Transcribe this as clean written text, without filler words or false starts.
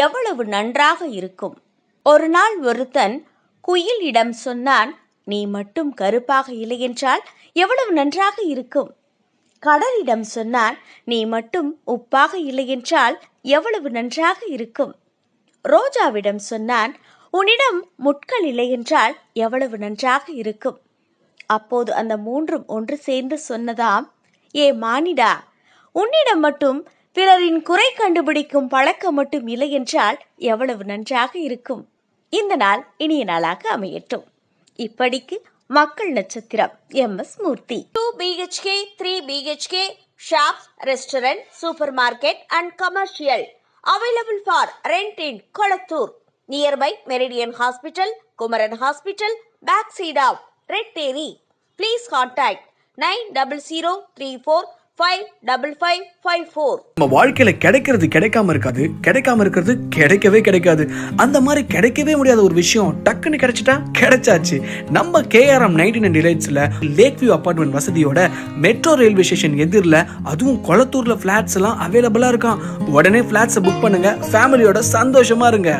எவ்வளவு நன்றாக இருக்கும். ஒரு நாள் ஒருத்தன் குயிலிடம் சொன்னான், நீ மட்டும் கருப்பாக இல்லையென்றால் எவ்வளவு நன்றாக இருக்கும். கடலிடம் சொன்னான், நீ மட்டும் உப்பாக இல்லையென்றால் எவ்வளவு நன்றாக இருக்கும். ரோஜாவிடம் சொன்னான், உன்னிடம் முட்கள் இல்லையென்றால் எவ்வளவு நன்றாக இருக்கும். அப்போது அந்த மூன்றும் ஒன்று சேர்ந்து சொன்னதாம், ஏ மானிடா, உன்னிடம் மட்டும் பிறரின் குறை கண்டுபிடிக்கும் பழக்கம் மட்டும் இல்லையென்றால் எவ்வளவு நன்றாக இருக்கும். இந்த நாள் இனிய நாளாக அமையட்டும். இப்படிக்கு மக்கள் நட்சத்திரம் MS Murthy. 2 BHK 3 BHK shops, restaurant, supermarket and commercial available for rent in Kolattur nearby Meridian Hospital, Kumaran Hospital, backside of Red Terry. Please contact 9034555554. நம்ம வாழ்க்கையில கிடைக்கிறது கிடைக்காம இருக்காது, கிடைக்காம இருக்கிறது கிடைக்கவே கிடைக்காது. அந்த மாதிரி கிடைக்கவே முடியாத ஒரு விஷயம் டக்குன்னு கிடைச்சிட்டா கிடைச்சாச்சு. நம்ம KRM 99 டிலைட்ஸ்ல லேக் வியூ அபார்ட்மெண்ட் வசதியோட மெட்ரோ ரயில்வே ஸ்டேஷன் எதிரில், அதுவும் கொளத்தூர்ல பிளாட்ஸ் எல்லாம் அவைலபிளா இருக்கான். உடனே பிளாட்ஸை புக் பண்ணுங்க, ஃபேமிலியோட சந்தோஷமா இருங்க.